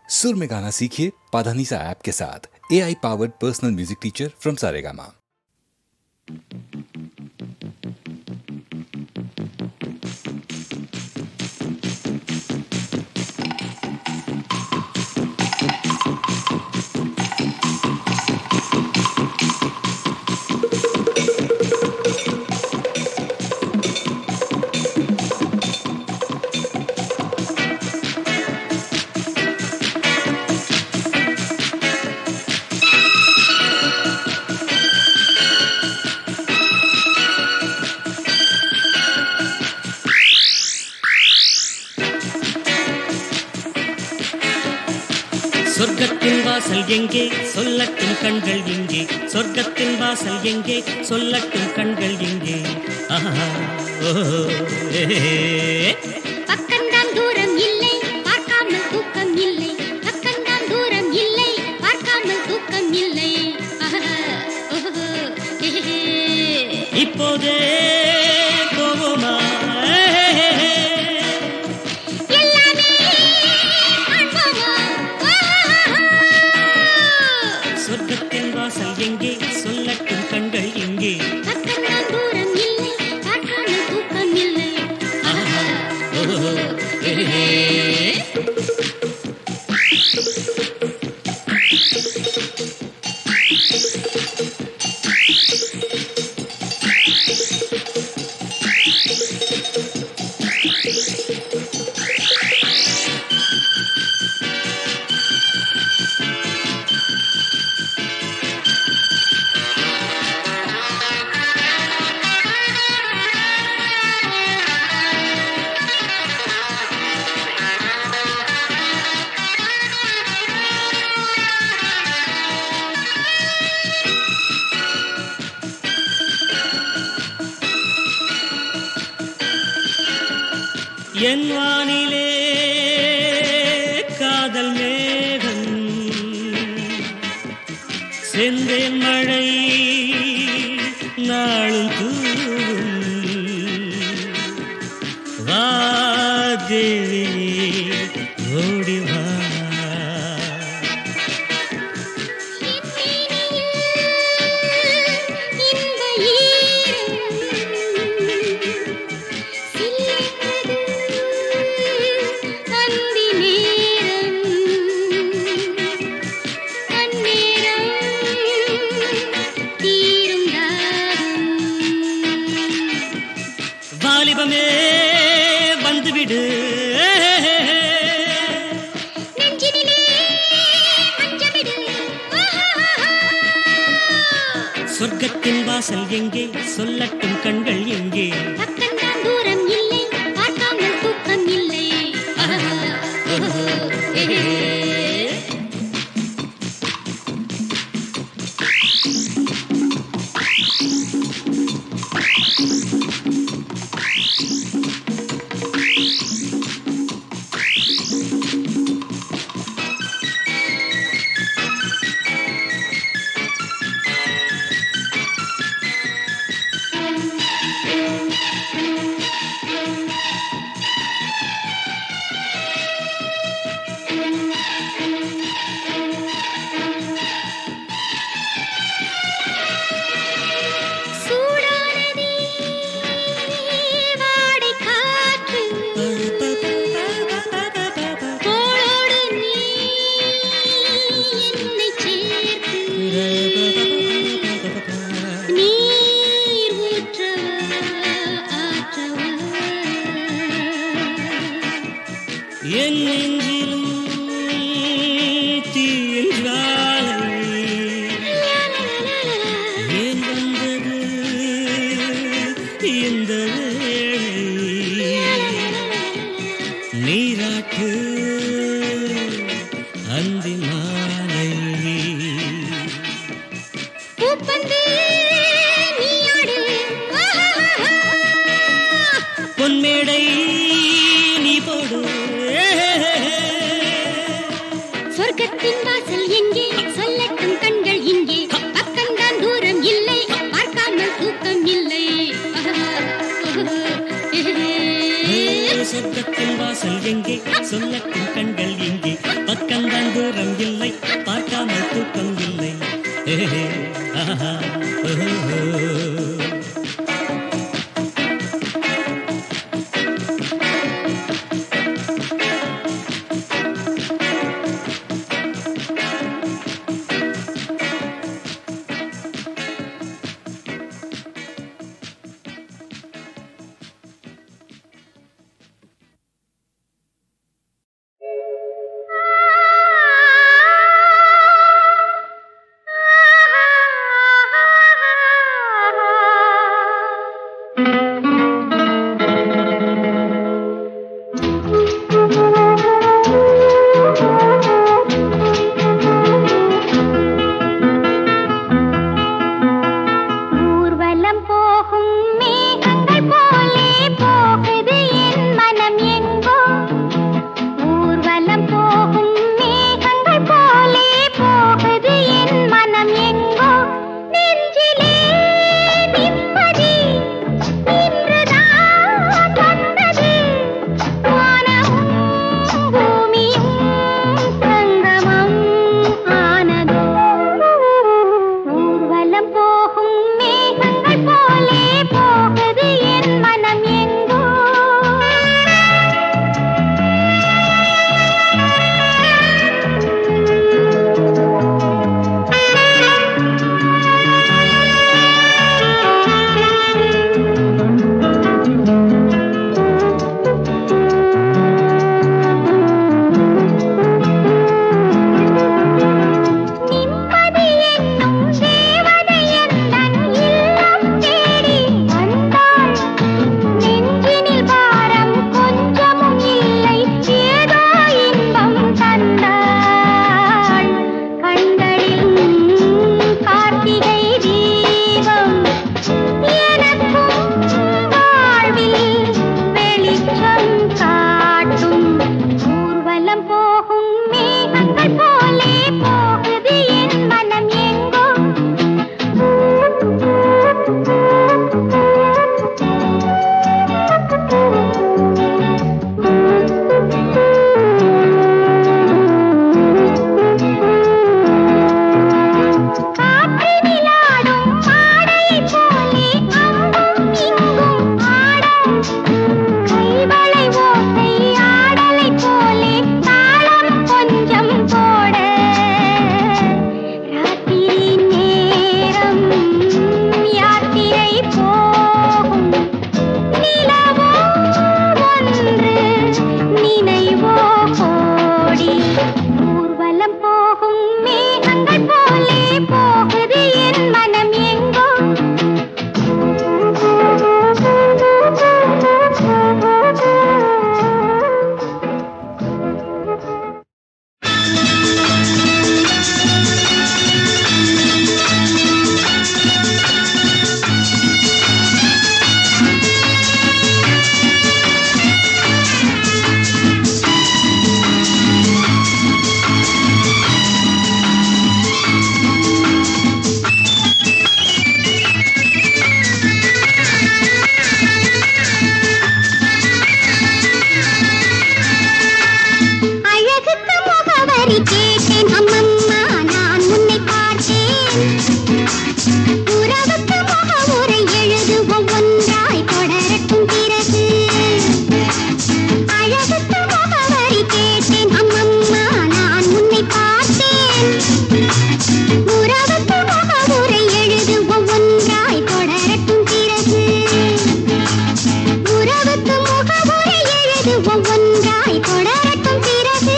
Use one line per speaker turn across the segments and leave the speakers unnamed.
सुर में गाना सीखिए पाधानीसा ऐप के साथ। AI powered personal music teacher from Saregama.
சொர்க்கத்தின் வாசல் எங்கே சொல்லட்டும் கண்கள் எங்கே சொர்க்கத்தின் வாசல் எங்கே சொல்லட்டும் கண்கள் எங்கே
பக்கம்தான் தூரம் இல்லை பார்க்காமல் தூக்கம் இல்லை பக்கம்தான் தூரம் இல்லை பார்க்காமல் தூக்கம் இல்லை
இப்போதே போவோமா சொர்க்கத்தின் வாசல் எங்கே சொல்லட்டும் கண்கள் எங்கே
பக்கம்தான் தூரம் இல்லை பார்க்காமல் தூக்கம் இல்லை
என் வானிலே காதல் மேகம் செந்தேன் மழை நாளும் தூவும் வா தேவியே ஓடி வா வாலிபமே வந்துவிடு
நெஞ்சினிலே மஞ்சமிடு
சொர்க்கத்தின் வாசல் எங்கே சொல்லட்டும் கண்கள் எங்கே
பக்கம்தான் தூரம் இல்லை பார்க்காமல் தூக்கம் இல்லை
என் நெஞ்சிலும் தீயின் ஜுவாலை ஏன் வந்தது இந்த வேளை நீராட்டு அந்தி மாலை
பூப்பந்து நீயாடு
பொன்மேடை நீ போடு
சொர்க்கத்தின் வாசல் எங்கே சொல்லட்டும் கண்கள் இங்கே பக்கம்தான் தூரம் இல்லை பார்க்காமல் தூக்கம் இல்லை
சொர்க்கத்தின் வாசல் எங்கே சொல்லட்டும் கண்கள் இங்கே பக்கம்தான்
போகும் மேகங்கள் போலே போகுது என் மனம் எங்கோ. ஒவ்வொன்றாய் தொடரட்டும் பிறகு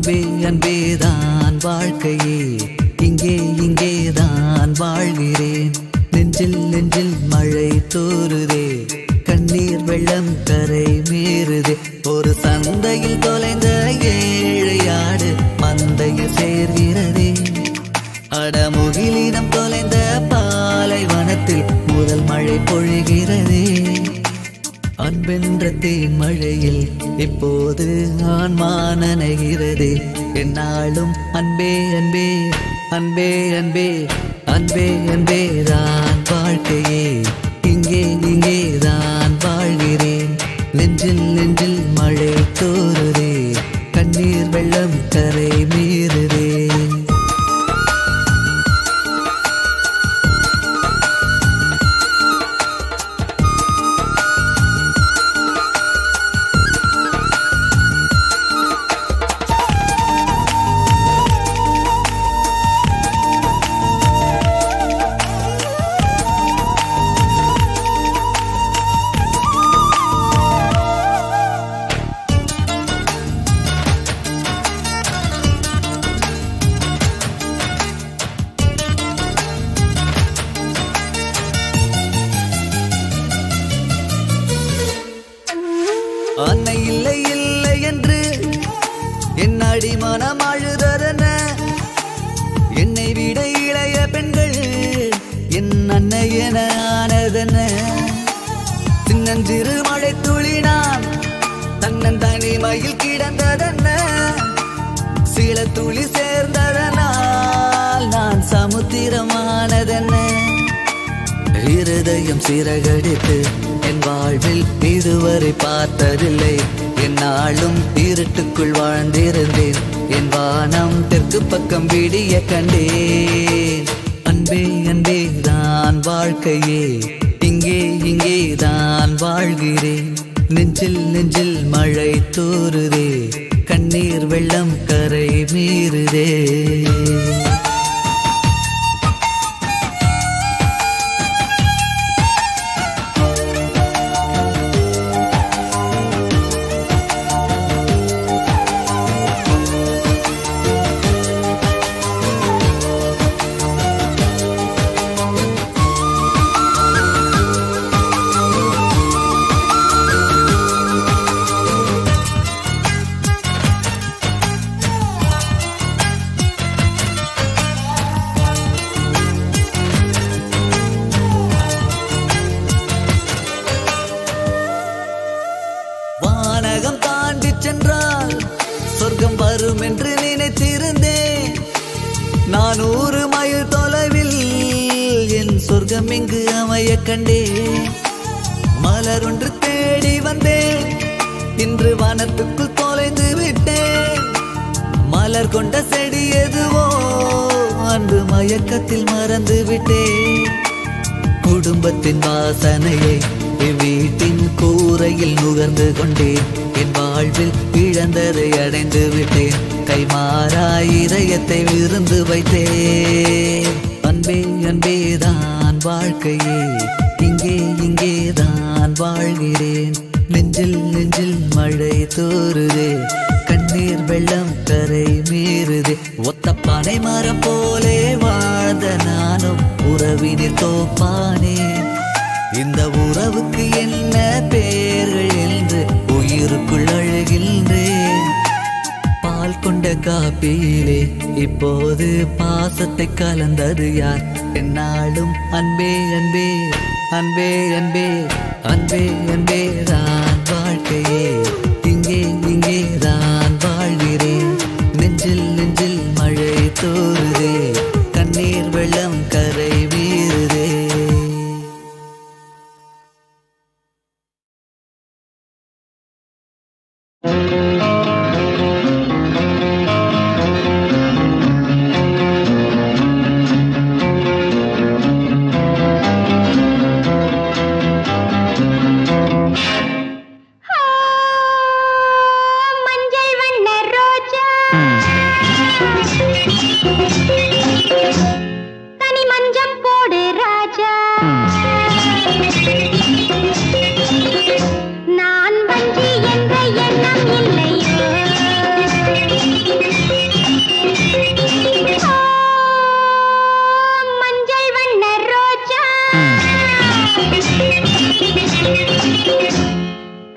அன்பே அன்பேதான் வாழ்க்கையே, இங்கே இங்கேதான் வாழ்கிறேன். நெஞ்சில் நெஞ்சில் மழை தூறுதே, கண்ணீர் வெள்ளம் கரை மீறுதே. ஒரு சந்தையில் தொலைந்த ஏழையாடு மந்தையில் சேர்கிறதே. அடமுகிலினம் தொலைந்த பாலைவனத்தில் முதல் மழை பொழிகிறதே. அன்பென்ற தேன் மழையில் இப்போது ஆன்மா நனைகிறதே. என்னாலும் அன்பே அன்பே அன்பே அன்பே அன்பே அன்பே தான் வாழ்க்கையே, இங்கே இங்கே தான் வாழ்கிறேன். நெஞ்சில் நெஞ்சில் மழை தோறுதே, கண்ணீர் வெள்ளம் கரை மீறுதே. அன்னை இல்லை இல்லை என்று என் அடிமனம் அழுததென்ன, என்னை விட இளைய பெண்கள் என் அன்னை என ஆனதென்ன. சின்னஞ்சிறு மழை துளினான் தன்னன் தனிமையில் கிடந்ததென்ன, சில துளி சேர்ந்ததனால் நான் சமுத்திரமானதென்ன. இருதயம் சிறகடித்து என் வாழ்வில் இதுவரை பார்த்ததில்லை. என்னாலும் இருட்டுக்குள் வாழ்ந்திருந்தேன், என் வானம் தெற்கு பக்கம் விடிய கண்டேன். அன்பே அன்பே தான் வாழ்க்கையே, இங்கே இங்கே தான் வாழ்கிறேன். நெஞ்சில் நெஞ்சில் மழை தூறுதே, கண்ணீர் வெள்ளம் கரை மீறுதே. வானகம் தாண்டி சென்றால் சொர்க்கம் வரும் என்று நினைத்திருந்தேன். 400 மைல் தொலைவில் என் சொர்க்கம் இங்கு அமைய கண்டேன். மலர் ஒன்று தேடி வந்தேன், இன்று வானத்துக்குள் தொலைந்து விட்டேன். மலர் கொண்ட செடி எதுவோ அன்று மயக்கத்தில் மறந்து விட்டேன். குடும்பத்தின் வாசனையை வீட்டின் கூரையில் நுகர்ந்து கொண்டேன். என் வாழ்வில் இழந்ததை அடைந்து விட்டேன், கைமாறாய் இதயத்தை விருந்து வைத்தேன். அன்பே அன்பே தான் வாழ்க்கையே, இங்கே இங்கே தான் வாழ்கிறேன். நெஞ்சில் நெஞ்சில் மழை தோறுதே, கண்ணீர் வெள்ளம் கரை மீறுதே. ஒத்த பனை மரம் போலே வாழ்ந்த நானும் உறவினில் தோப்பானேன். இந்த உறவுக்கு என்ன பேர்கள் என்று உயிருக்குள் அழுகின்றேன். பால் கொண்ட காப்பியிலே இப்போது பாசத்தை கலந்தது யார்? என்னாலும் அன்பே அன்பே அன்பே அன்பே அன்பே அன்பே தான் வாழ்க்கையே, இங்கே இங்கே தான் வாழ்கிறேன். நெஞ்சில் நெஞ்சில் மழை தோறுதே, கண்ணீர் வெள்ளம் கரை மீறுதே.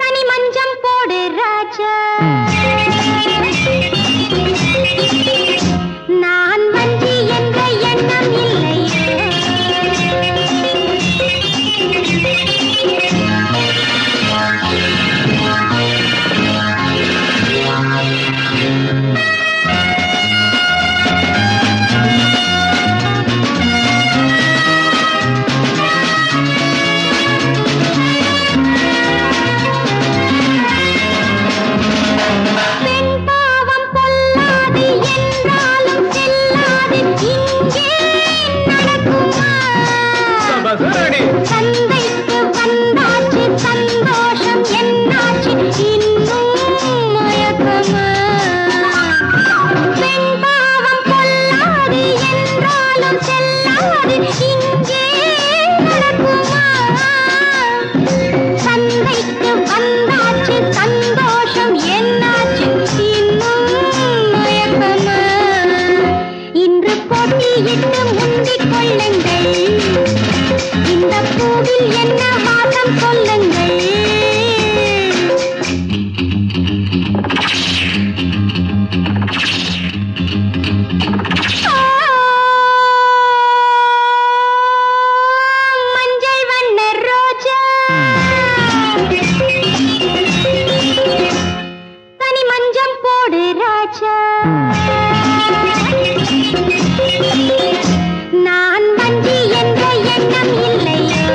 தனி மஞ்சம் போடு ராஜா நான் வஞ்சி என்ற எண்ணம் இல்லையே சந்தைக்கு வந்தாச்சு சந்தோஷம் என்னாச்சு இன்னும் மயக்கமா பெண் பாவம் பொல்லாது என்றாலும் செல்லாது இங்கே நடக்குமா சந்தைக்கு வந்தாச்சு சந்தோஷம் என்னாச்சு இன்னும் மயக்கமா இன்று போட்டியிட்டு முந்திக் கொள்ளுங்கள் இந்த பூவில் என்ன வாசம் சொல்லுங்கள் மஞ்சள் வண்ண ரோஜா தனி மஞ்சம் போடு ராஜா நான் வஞ்சி என்ற எண்ணம் இல்லையா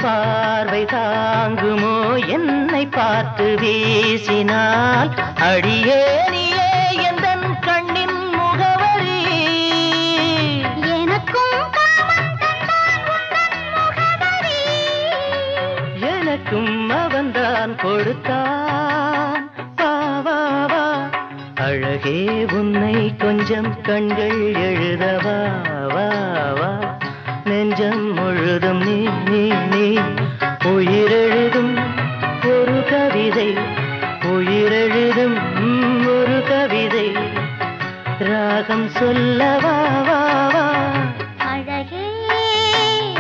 பார்வை தாங்குமோ என்னை பார்த்து வீசினால் அடியே நீயே எந்தன் கண்ணின் முகவரி
எனக்கும்
எனக்கும் அவன்தான் கொடுத்தான் வா அழகே உன்னை கொஞ்சம் கண்கள் எழுதவா வா வா நெஞ்சம் முழுதும் நீ நீ நீ உயிரெழுதும் ஒரு கவிதை உயிரெழுதும் ஒரு கவிதை ராகம் சொல்லவா வா வா
அழகே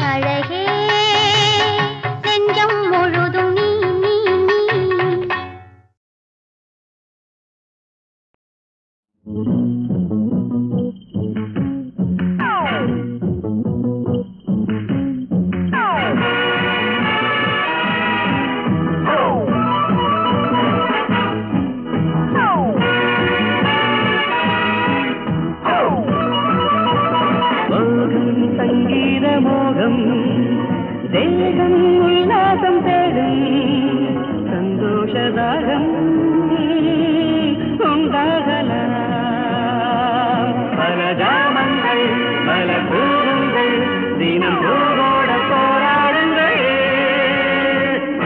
அழகே நெஞ்சம் முழுதும் நீ நீ நீ
சங்கீத மோகம் தேகம் உல்லாசம் தேடும் சந்தோஷதாகம் உண்டாகலாம் பல ஜாமங்கள் பல பூவங்கள் தினம் பூவோட போராடுங்கள்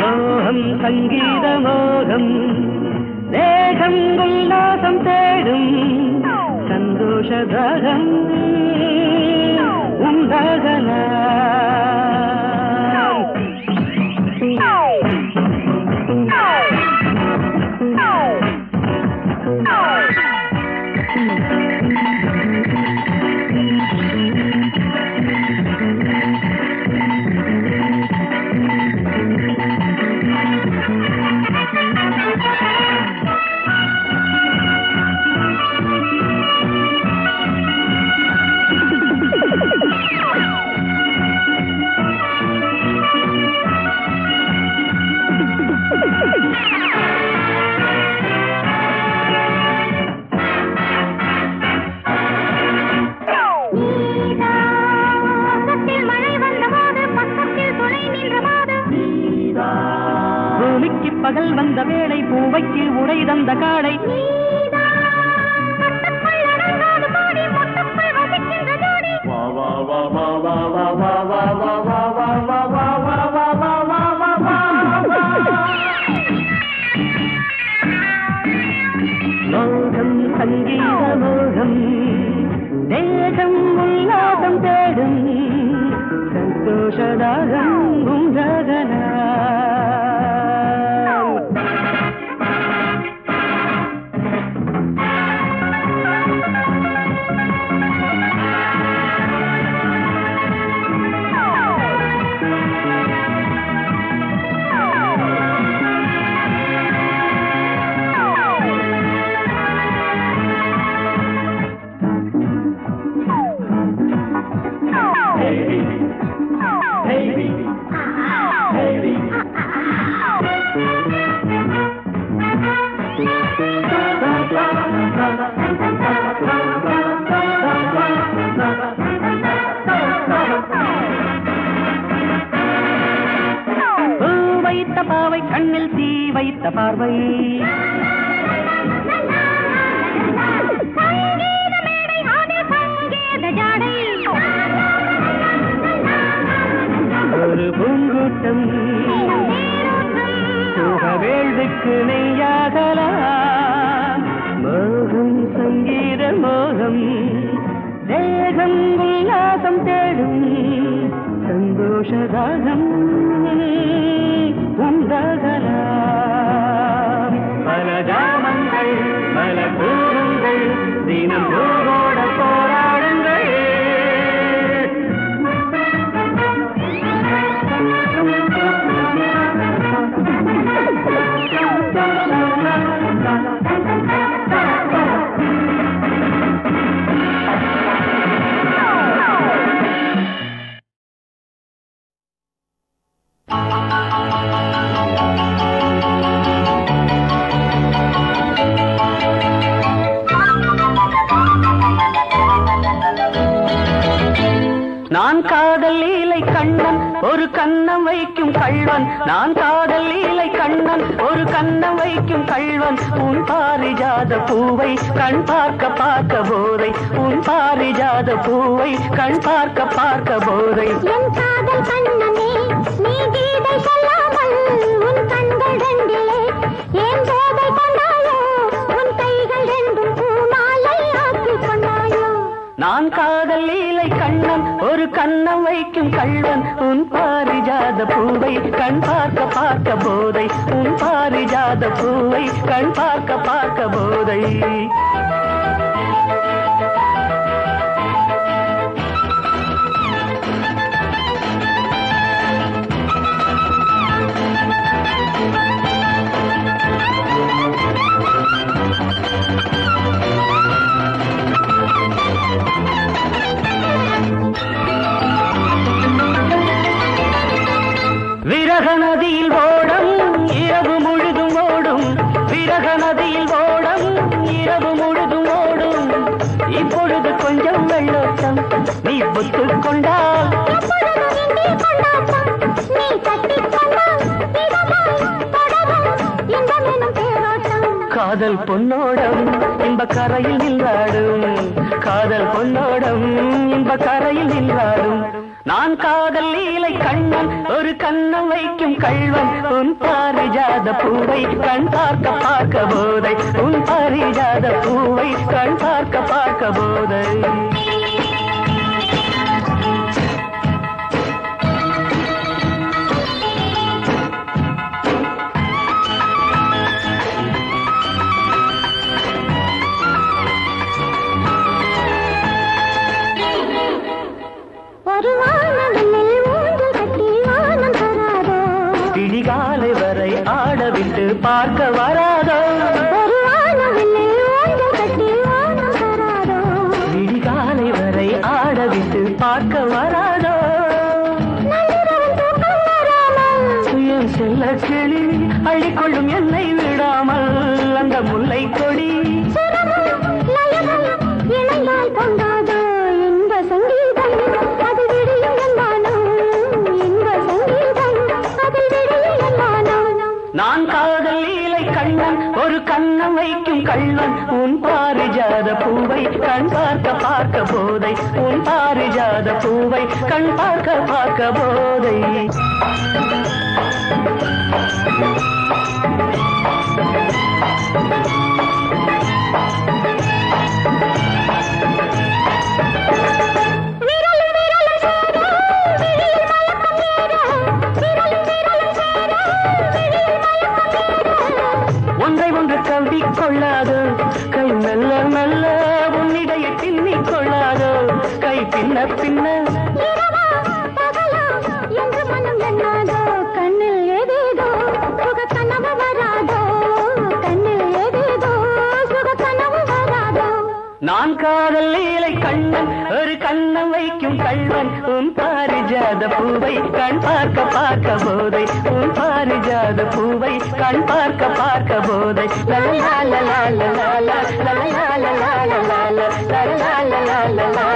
மோகம் சங்கீத மோகம் தேகம் உல்லாசம் தேடும் சந்தோஷதாகம் உண்டாகலாம் பகல் வந்த வேளை பூவைக்கு உடை தந்த காடை மோகம் சங்கீத மோகம் தேகம் உல்லாசம் தேடும் சந்தோஷதாகம் உண்டாகலாம் வைத்த பாவை கண்ணில் தீ வைத்த பார்வை ஒரு பூங்கூட்டம் வேள்விக்கு நெய்யாகலாம் மோகம் சங்கீத மோகம் தேகம் உல்லாசம் தேடும் சந்தோஷதாகம் உண்டாகலாம் பல ஜாமங்கள் பல பூரங்கள் தினம் பூவோட போராடுங்கள் நான் காதல் லீலை கண்டு கண்ணன் ஒரு கண்ணம் வைக்கும் கள்வன் நான் காதல் லீலை கண்ணன் ஒரு கண்ணம் வைக்கும் கள்வன் உன் பாரிஜாத பூவை கண் பார்க்க பார்க்க போதை உன் பாரிஜாத பூவை கண் பார்க்க பார்க்க போதை
என் காதல் கண்ணனே நீ கீதை சொல்லாமல் உன் கண்கள் ரெண்டிலே ஏன் போதை கொண்டாயோ உன் கைகள் ரெண்டும் பூமாலை ஆக்கிக் கொண்டாயோ
நான் காதல் லீலை கண்ணன் ஒரு கண்ணம் வைக்கும் கள்வன் உன் பாரிஜாத பூவை கண் பார்க்க பார்க்க போதை உன் பாரிஜாத பூவை கண் பார்க்க பார்க்க போதை விரக நதியில் ஓடம் இரவு முழுதும் ஓடும் விரக நதியில் ஓடம் இரவு முழுதும் ஓடும் இப்பொழுது கொஞ்சம் வெள்ளோட்டம் நீ புத்துக் கொண்டால் காதல் பொன்னோடம் இன்ப கரையில் நின்றாடும் காதல் பொன்னோடம் இன்ப கரையில் நின்றாடும் நான் காதல் லீலை கண்ணன் ஒரு கண்ணம் வைக்கும் கள்வன் உன் பாரிஜாத பூவை கண் பார்க்க பார்க்க போதை உன் பாரிஜாத பூவை கண் பார்க்க பார்க்க போதை விடிகாலை வரை ஆடவிட்டு பார்க்க வராதோ விடிகாலை வரை ஆடவிட்டு பார்க்க வராதோ என் செல்ல கிளி அள்ளிக்கொள்ளும் என்னை விடாமல் அந்த முல்லை கொடி
கொண்டாதோ இன்ப சங்கீதம் அது விடியும் எல்லானோ இன்ப சங்கீதம் அதில் விடியும் எல்லானோ
நான் காதல் லீலை கண்ணன் ஒரு கண்ணம் வைக்கும் கள்வன் உன் பாரிஜாத பூவை கண் பார்க்க பார்க்க போதை உன் பாரிஜாத பூவை கண் பார்க்க பார்க்க போதை ஒன்றை ஒன்று கவ்வி கொள்ளாதோ கை மெல்ல மெல்ல உன்னிடைய பின்னிக் கொள்ளாதோ கை பின்ன பின்ன
என்று மனம் எண்ணாதோ கண்ணில் ஏதேதோ சுக கனவு வராதோ கண்ணில் ஏதேதோ சுக கனவு வராதோ
நான் காதல் லீலை கண்ணன் ஒரு கண்ணம் வைக்கும் கள்வன் உன் பாரிஜாத பூவை கண் பார்க்க பார்க்க போதை உன் பாரிஜாத பூவை கண் பார்க்க பார்க்க போதை லலா லலா லலா லலா லலா லலா லலா லலா லலா லலா